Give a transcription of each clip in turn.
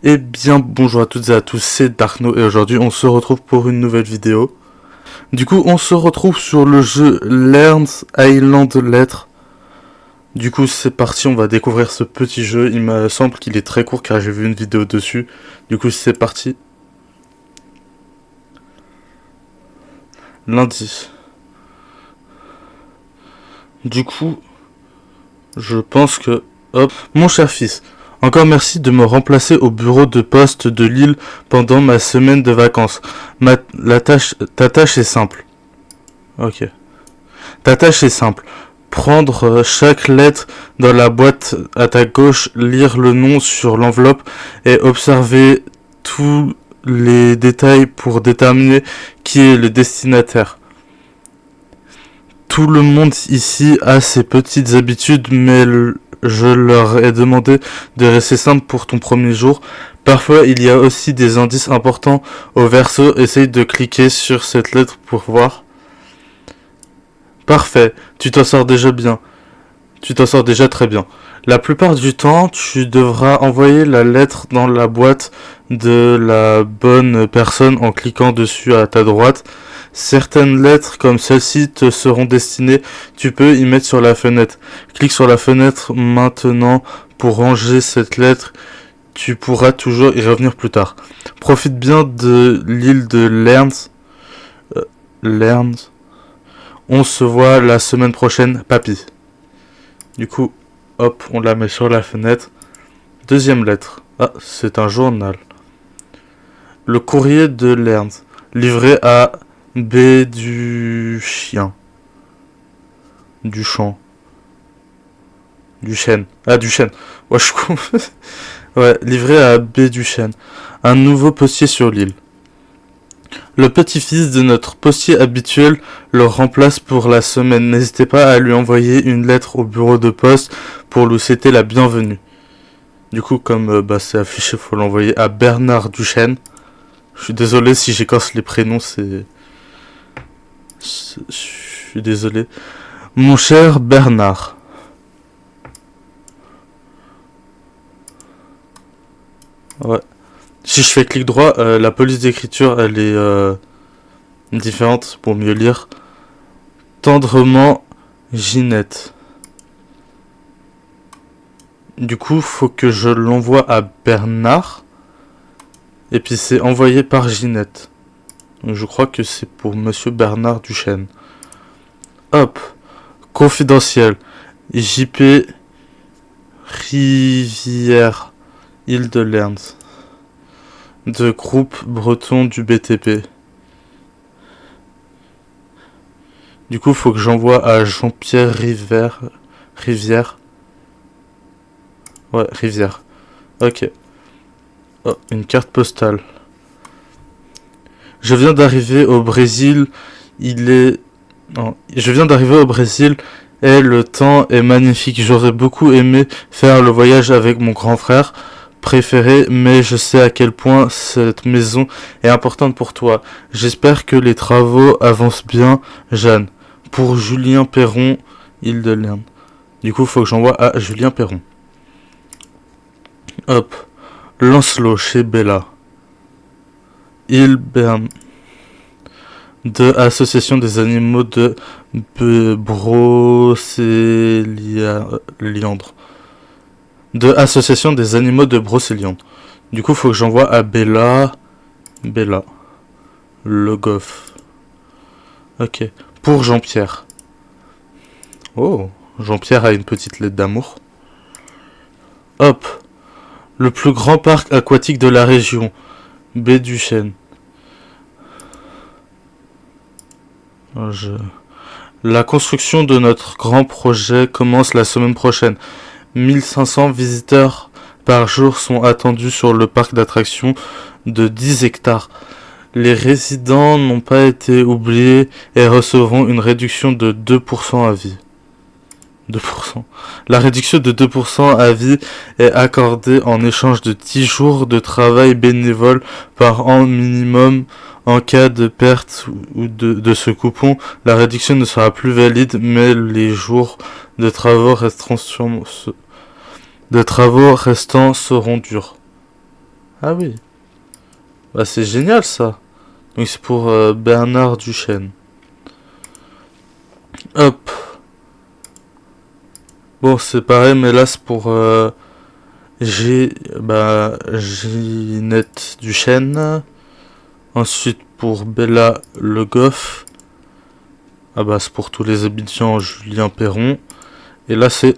Eh bien, bonjour à toutes et à tous, c'est Darkno et aujourd'hui on se retrouve pour une nouvelle vidéo. Du coup, on se retrouve sur le jeu Learns Island Lettres. Du coup, c'est parti, on va découvrir ce petit jeu. Il me semble qu'il est très court car j'ai vu une vidéo dessus. Du coup, c'est parti. Lundi. Du coup, je pense que... Hop. Mon cher fils, encore merci de me remplacer au bureau de poste de Lille pendant ma semaine de vacances. Ta tâche est simple. Ok. Ta tâche est simple. Prendre chaque lettre dans la boîte à ta gauche, lire le nom sur l'enveloppe et observer tous les détails pour déterminer qui est le destinataire. Tout le monde ici a ses petites habitudes, mais je leur ai demandé de rester simple pour ton premier jour. Parfois, il y a aussi des indices importants au verso. Essaye de cliquer sur cette lettre pour voir. Parfait, tu t'en sors déjà bien. Tu t'en sors déjà très bien. La plupart du temps, tu devras envoyer la lettre dans la boîte de la bonne personne en cliquant dessus à ta droite. Certaines lettres comme celle-ci te seront destinées. Tu peux y mettre sur la fenêtre. Clique sur la fenêtre maintenant pour ranger cette lettre. Tu pourras toujours y revenir plus tard. Profite bien de l'île de Lerns. Lerns. On se voit la semaine prochaine, papy. Du coup, hop, on la met sur la fenêtre. Deuxième lettre. Ah, c'est un journal. Le courrier de Lerns. Livré à B du chien. Du champ. Du chêne. Ah, du chêne. Ouais, je comprends. Ouais, livré à B du chêne. Un nouveau postier sur l'île. Le petit-fils de notre postier habituel le remplace pour la semaine. N'hésitez pas à lui envoyer une lettre au bureau de poste pour lui souhaiter la bienvenue. Du coup, comme c'est affiché, il faut l'envoyer à Bernard Duchesne. Je suis désolé si j'écorce les prénoms, je suis désolé. Mon cher Bernard. Ouais. Si je fais clic droit, la police d'écriture, elle est différente pour mieux lire. Tendrement, Ginette. Du coup, faut que je l'envoie à Bernard. Et puis c'est envoyé par Ginette. Donc je crois que c'est pour Monsieur Bernard Duchesne. Hop. Confidentiel. JP Rivière. Île de Lerns. De groupe breton du BTP. Du coup, faut que j'envoie à Jean-Pierre Rivière. Ouais, Rivière. Ok. Oh, une carte postale. Je viens d'arriver au Brésil. Je viens d'arriver au Brésil et le temps est magnifique. J'aurais beaucoup aimé faire le voyage avec mon grand frère préféré, mais je sais à quel point cette maison est importante pour toi. J'espère que les travaux avancent bien, Jeanne. Pour Julien Perron, Île de Lernes. Du coup, faut que j'envoie à Julien Perron. Hop. Lancelot chez Bella. Île Berne. De Association des animaux de Brocéliandre. De Association des animaux de Brocéliandre. Du coup, faut que j'envoie à Bella. Le Goff. Ok. Pour Jean-Pierre. Oh, Jean-Pierre a une petite lettre d'amour. Hop. Le plus grand parc aquatique de la région. Baie du Chêne. La construction de notre grand projet commence la semaine prochaine. 1500 visiteurs par jour sont attendus sur le parc d'attractions de 10 hectares. Les résidents n'ont pas été oubliés et recevront une réduction de 2% à vie. 2%. La réduction de 2% à vie est accordée en échange de 10 jours de travail bénévole par an minimum. En cas de perte ou de ce coupon, la réduction ne sera plus valide, mais les jours de travaux restants seront durs. Ah oui. Bah c'est génial ça. Donc c'est pour Bernard Duchesne. Hop. Bon c'est pareil mais là c'est pour Ginette Duchesne. Ensuite pour Bella Le Goff. Ah bah c'est pour tous les habitants Julien Perron. Et là c'est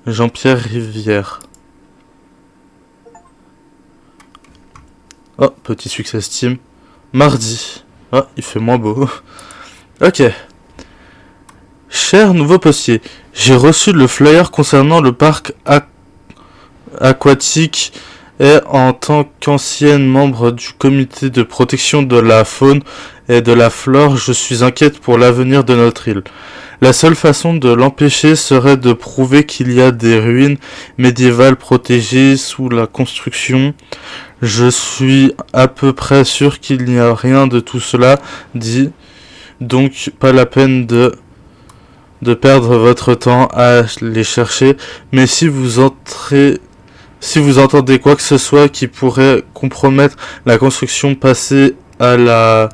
Jean-Pierre Rivière. Oh, petit succès Steam. Mardi. Ah, il fait moins beau. Ok. Cher nouveau postier, j'ai reçu le flyer concernant le parc aquatique et en tant qu'ancienne membre du comité de protection de la faune et de la flore, je suis inquiète pour l'avenir de notre île. La seule façon de l'empêcher serait de prouver qu'il y a des ruines médiévales protégées sous la construction. Je suis à peu près sûr qu'il n'y a rien de tout cela dit, donc pas la peine de perdre votre temps à les chercher, mais si vous entendez quoi que ce soit qui pourrait compromettre la construction passée à la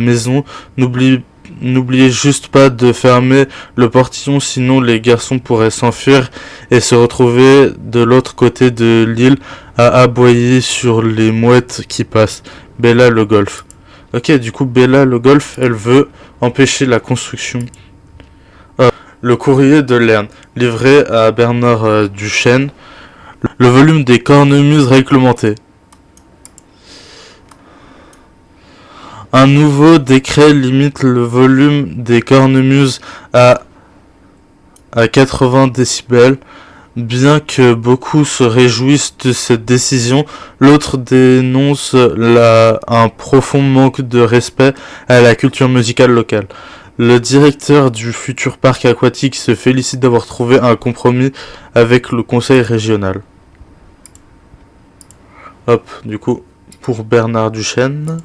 maison, n'oubliez juste pas de fermer le portillon, sinon les garçons pourraient s'enfuir et se retrouver de l'autre côté de l'île à aboyer sur les mouettes qui passent. Bella Le Golf. Ok, du coup Bella Le Golf, elle veut empêcher la construction. Le courrier de Lerne, livré à Bernard Duchesne. Le volume des cornemuses réglementés. Un nouveau décret limite le volume des cornemuses à 80 décibels. Bien que beaucoup se réjouissent de cette décision, l'autre dénonce un profond manque de respect à la culture musicale locale. Le directeur du futur parc aquatique se félicite d'avoir trouvé un compromis avec le conseil régional. Hop, du coup, pour Bernard Duchesne.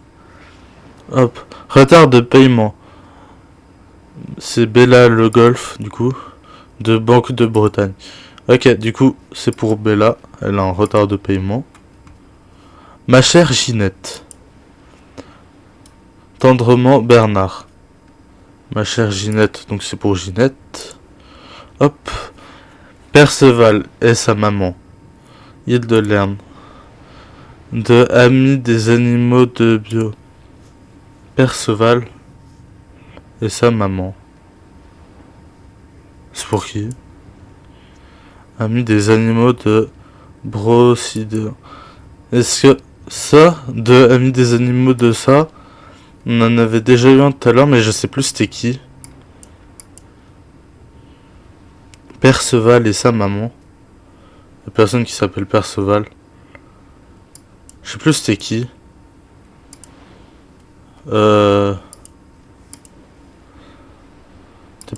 Hop, retard de paiement. C'est Bella Le Golf, du coup, de Banque de Bretagne. Ok, du coup, c'est pour Bella. Elle a un retard de paiement. Ma chère Ginette. Tendrement Bernard. Ma chère Ginette, donc c'est pour Ginette. Hop. Perceval et sa maman. Île de Lerne. De Amis des animaux de bio. Perceval et sa maman. C'est pour qui? Amis des animaux de Brocide. Est-ce que ça, de Amis des animaux de ça, on en avait déjà eu un tout à l'heure, mais je sais plus c'était qui. Perceval et sa maman. La personne qui s'appelle Perceval. Je sais plus c'était qui. C'était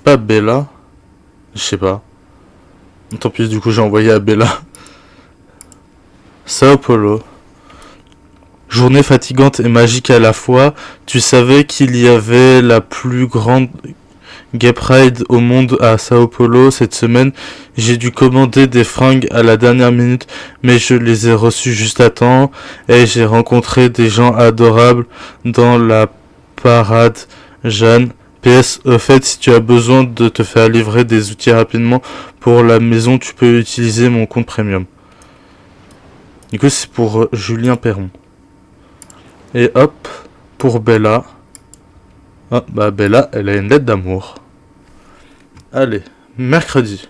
pas Bella? Je sais pas. Tant pis, du coup j'ai envoyé à Bella. Sao Paulo. Journée fatigante et magique à la fois. Tu savais qu'il y avait la plus grande Gay Pride au monde à Sao Paulo cette semaine. J'ai dû commander des fringues à la dernière minute, mais je les ai reçues juste à temps. Et j'ai rencontré des gens adorables dans la parade. Jeanne. PS, au fait, si tu as besoin de te faire livrer des outils rapidement pour la maison, tu peux utiliser mon compte premium. Du coup, c'est pour Julien Perron. Et hop, pour Bella. Ah, bah Bella, elle a une lettre d'amour. Allez, mercredi.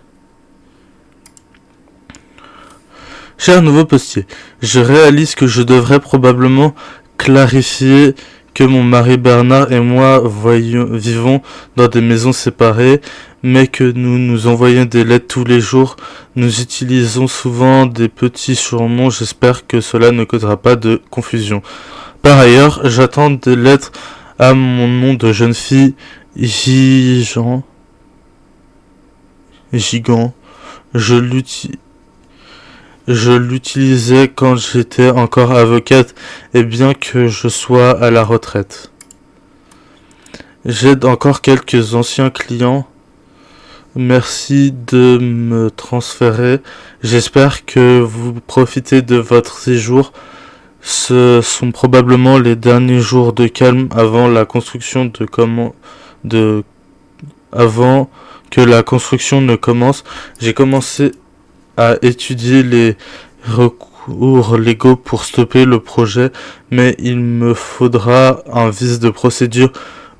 Cher nouveau postier, je réalise que je devrais probablement clarifier que mon mari Bernard et moi vivons dans des maisons séparées, mais que nous nous envoyons des lettres tous les jours. Nous utilisons souvent des petits surnoms, j'espère que cela ne causera pas de confusion. Par ailleurs, j'attends des lettres à mon nom de jeune fille, Gigant. Je l'utilisais quand j'étais encore avocate et bien que je sois à la retraite. J'aide encore quelques anciens clients Merci de me transférer. J'espère que vous profitez de votre séjour. Ce sont probablement les derniers jours de calme avant la construction de avant que la construction ne commence. J'ai commencé à étudier les recours légaux pour stopper le projet, mais il me faudra un vice de procédure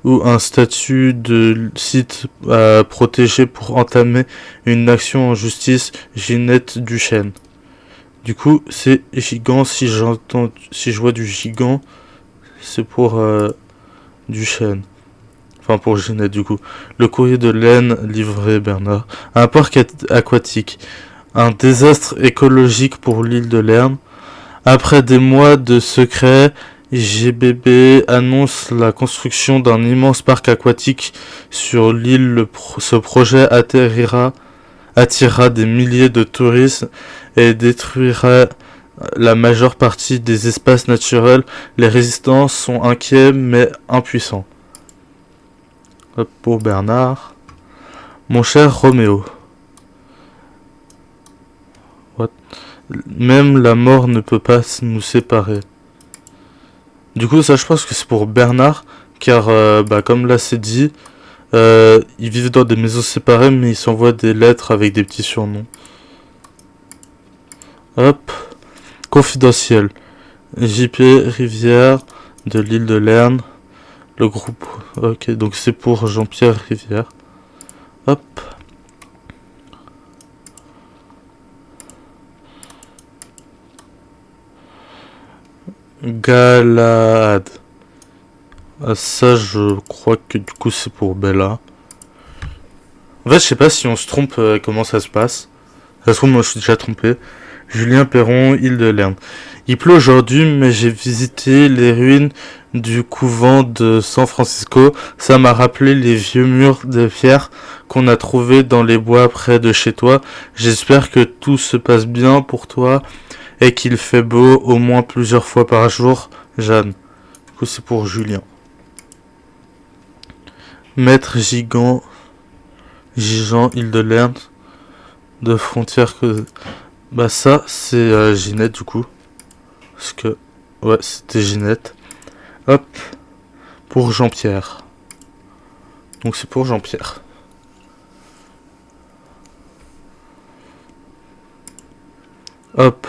ou un statut de site à protéger pour entamer une action en justice. Ginette Duchesne. Du coup, c'est gigant. Si je vois du gigant, c'est pour Duchesne. Enfin, pour Ginette, du coup. Le courrier de laine livré Bernard. Un parc aquatique. Un désastre écologique pour l'île de Lerne. Après des mois de secrets, GBB annonce la construction d'un immense parc aquatique sur l'île. Ce projet attirera des milliers de touristes et détruira la majeure partie des espaces naturels. Les résistants sont inquiets mais impuissants. Hop, pour Bernard. Mon cher Roméo. What? Même la mort ne peut pas nous séparer. Du coup, ça, je pense que c'est pour Bernard, car, comme là c'est dit, ils vivent dans des maisons séparées, mais ils s'envoient des lettres avec des petits surnoms. Hop. Confidentiel. JP Rivière de l'île de Lerne. Le groupe. Ok, donc c'est pour Jean-Pierre Rivière. Hop. Galahad. Ah, ça, je crois que du coup c'est pour Bella. En fait, je sais pas si on se trompe comment ça se passe. Ça se trouve, moi je suis déjà trompé. Julien Perron, île de Lerne. Il pleut aujourd'hui, mais j'ai visité les ruines du couvent de San Francisco. Ça m'a rappelé les vieux murs de pierre qu'on a trouvés dans les bois près de chez toi. J'espère que tout se passe bien pour toi et qu'il fait beau au moins plusieurs fois par jour. Jeanne. Du coup, c'est pour Julien. Maître Gigan, île de Lerne, de frontières que... Bah ça, c'est Ginette du coup. Parce que... Ouais, c'était Ginette. Hop. Pour Jean-Pierre. Donc c'est pour Jean-Pierre. Hop.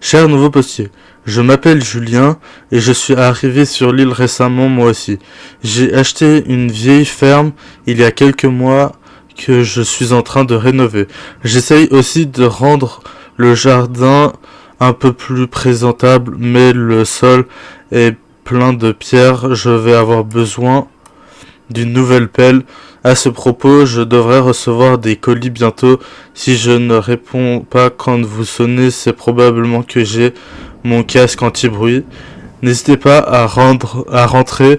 Cher nouveau postier, je m'appelle Julien et je suis arrivé sur l'île récemment moi aussi. J'ai acheté une vieille ferme il y a quelques mois que je suis en train de rénover. J'essaye aussi de rendre le jardin un peu plus présentable, mais le sol est plein de pierres. Je vais avoir besoin d'une nouvelle pelle. À ce propos, je devrais recevoir des colis bientôt. Si je ne réponds pas quand vous sonnez, c'est probablement que j'ai mon casque anti-bruit. N'hésitez pas à rentrer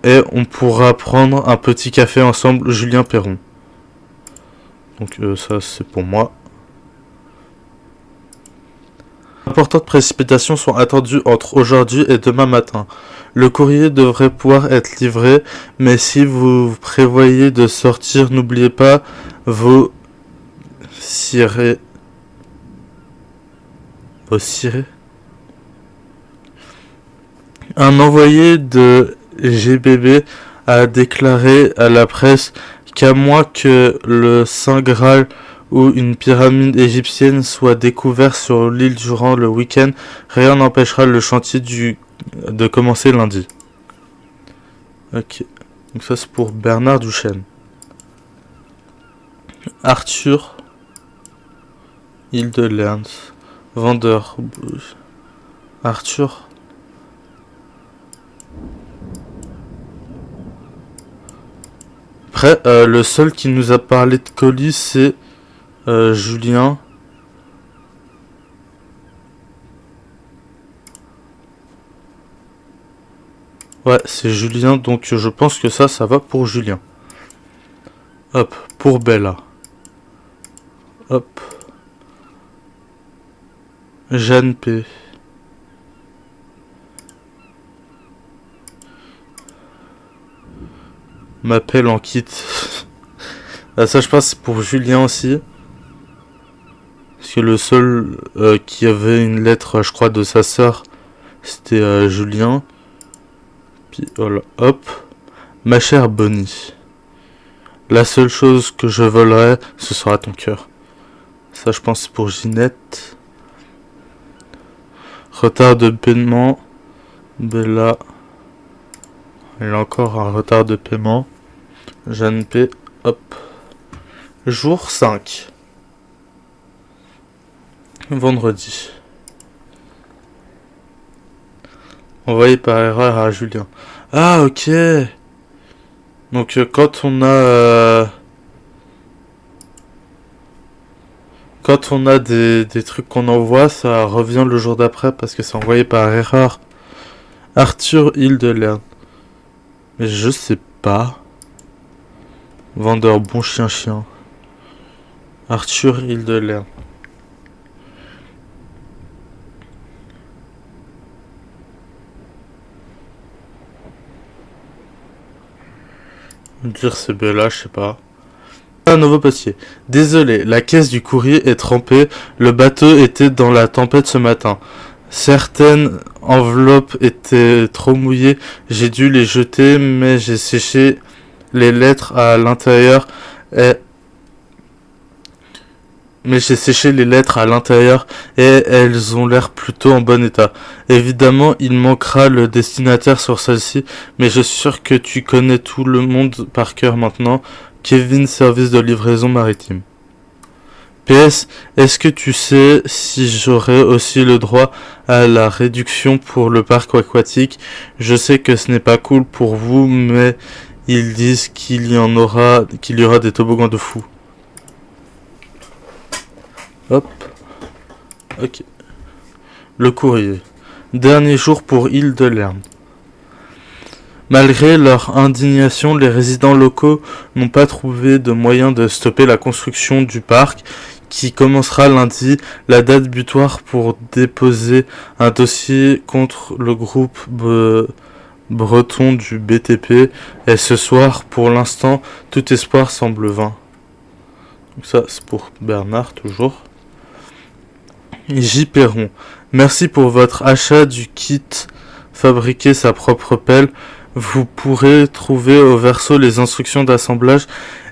et on pourra prendre un petit café ensemble. Julien Perron. Donc ça c'est pour moi. D'importantes précipitations sont attendues entre aujourd'hui et demain matin. Le courrier devrait pouvoir être livré, mais si vous prévoyez de sortir, n'oubliez pas vos cirés. Vos cirés. Un envoyé de GBB a déclaré à la presse qu'à moins que le Saint Graal ou une pyramide égyptienne soit découvert sur l'île durant le week-end, rien n'empêchera le chantier de commencer lundi. Ok. Donc ça c'est pour Bernard Duchesne. Arthur, île de Lerne. Vendeur. Arthur. Après, le seul qui nous a parlé de colis, c'est Julien. Ouais, c'est Julien, donc je pense que ça va pour Julien. Hop, pour Bella. Hop. Jeanne P. M'appelle en kit. Ça, je pense, c'est pour Julien aussi. Parce que le seul qui avait une lettre, je crois, de sa sœur, c'était Julien. Puis voilà, hop. Ma chère Bonnie, la seule chose que je volerai, ce sera ton cœur. Ça, je pense, c'est pour Ginette. Retard de paiement. Bella. Elle a encore un retard de paiement. Jeanne P. Hop. Jour 5. Vendredi. Envoyé par erreur à Julien. Ah, ok. Donc quand on a des trucs qu'on envoie, ça revient le jour d'après parce que c'est envoyé par erreur. Arthur Hildelern. Mais je sais pas. Vendeur bon chien. Arthur Hildelern. Dire c'est Bella, je sais pas. Un nouveau papier. Désolé, la caisse du courrier est trempée. Le bateau était dans la tempête ce matin. Certaines enveloppes étaient trop mouillées. J'ai dû les jeter, mais j'ai séché les lettres à l'intérieur et elles ont l'air plutôt en bon état. Évidemment, il manquera le destinataire sur celle-ci, mais je suis sûr que tu connais tout le monde par cœur maintenant. Kevin, service de livraison maritime. PS, est-ce que tu sais si j'aurai aussi le droit à la réduction pour le parc aquatique? Je sais que ce n'est pas cool pour vous, mais ils disent qu'il y aura des toboggans de fou. Hop. Ok. Le courrier. Dernier jour pour Hildelern. Malgré leur indignation, les résidents locaux n'ont pas trouvé de moyen de stopper la construction du parc qui commencera lundi. La date butoir pour déposer un dossier contre le groupe breton du BTP est ce soir. Pour l'instant, tout espoir semble vain. Donc ça, c'est pour Bernard, toujours. J. Perron. Merci pour votre achat du kit fabriquer sa propre pelle. Vous pourrez trouver au verso les instructions d'assemblage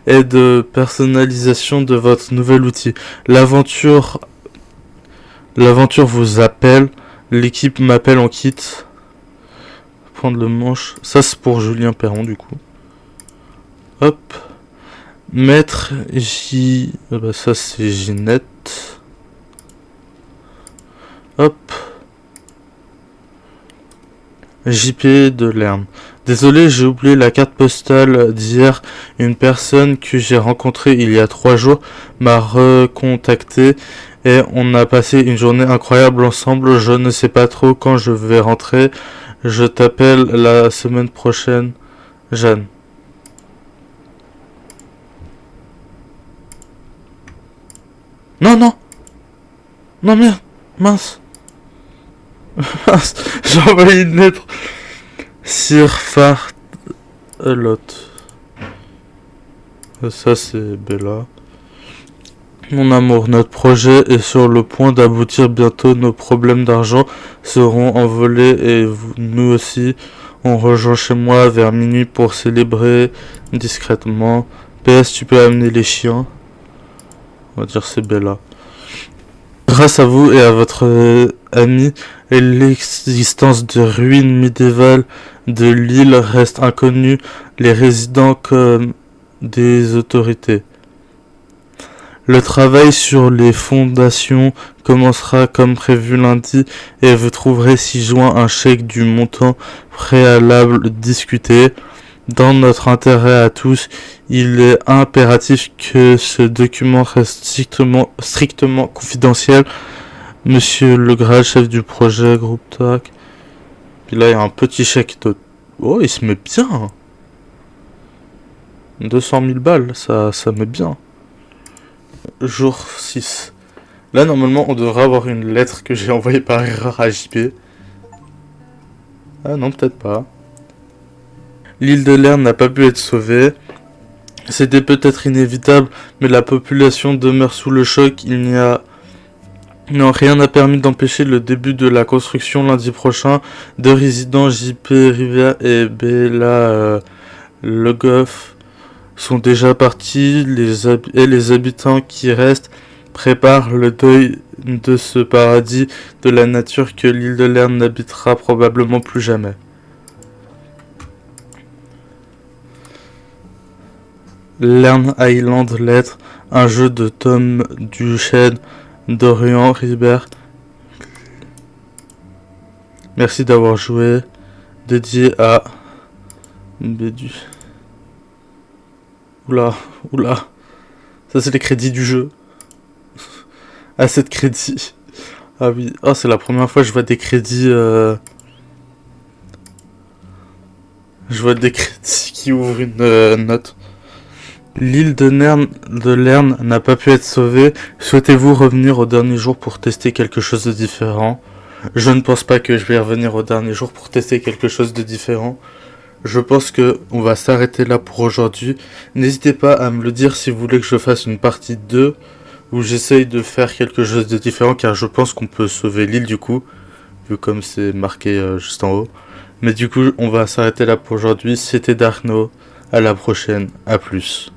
et de personnalisation de votre nouvel outil. L'aventure vous appelle. L'équipe m'appelle en kit. Prendre le manche. Ça, c'est pour Julien Perron, du coup. Hop. Maître J... ça, c'est Ginette. Hop. JP de Lerne. Désolé, j'ai oublié la carte postale d'hier. Une personne que j'ai rencontrée il y a 3 jours m'a recontacté et on a passé une journée incroyable ensemble. Je ne sais pas trop quand je vais rentrer. Je t'appelle la semaine prochaine, Jeanne. Non, non. Non, merde. Mince. J'ai envoyé une lettre. Sir Fart Lot. Ça, c'est Bella. Mon amour, notre projet est sur le point d'aboutir bientôt. Nos problèmes d'argent seront envolés et nous aussi. On rejoint chez moi vers minuit pour célébrer discrètement. PS, tu peux amener les chiens. On va dire c'est Bella. Grâce à vous et à votre ami, l'existence de ruines médiévales de l'île reste inconnue, les résidents comme des autorités. Le travail sur les fondations commencera comme prévu lundi et vous trouverez 6 juin un chèque du montant préalable discuté. Dans notre intérêt à tous, il est impératif que ce document reste strictement confidentiel. Monsieur Legrand, chef du projet, groupe TAC. Puis là, il y a un petit chèque de... Oh, il se met bien. 200 000 balles, ça met bien. Jour 6. Là, normalement, on devrait avoir une lettre que j'ai envoyée par erreur à JP. Ah non, peut-être pas. L'île de Lerne n'a pas pu être sauvée. C'était peut-être inévitable, mais la population demeure sous le choc. Non, rien n'a permis d'empêcher le début de la construction lundi prochain. Deux résidents, JP Rivière et Bella Le Goff, sont déjà partis. Les habitants qui restent préparent le deuil de ce paradis de la nature que l'île de Lerne n'habitera probablement plus jamais. Lerne Island Lettres, un jeu de Tom Duchesne, Dorian Ribert. Merci d'avoir joué. Dédié à Bédu. Oula. Ça c'est les crédits du jeu. Assez de crédits. Ah oui. Oh, c'est la première fois que je vois des crédits. Je vois des crédits qui ouvrent une note. L'île de Lerne n'a pas pu être sauvée. Souhaitez-vous revenir au dernier jour pour tester quelque chose de différent ? Je ne pense pas que je vais revenir au dernier jour pour tester quelque chose de différent. Je pense que on va s'arrêter là pour aujourd'hui. N'hésitez pas à me le dire si vous voulez que je fasse une partie 2 où j'essaye de faire quelque chose de différent, car je pense qu'on peut sauver l'île du coup, vu comme c'est marqué juste en haut. Mais du coup, on va s'arrêter là pour aujourd'hui. C'était Darkno. À la prochaine. À plus.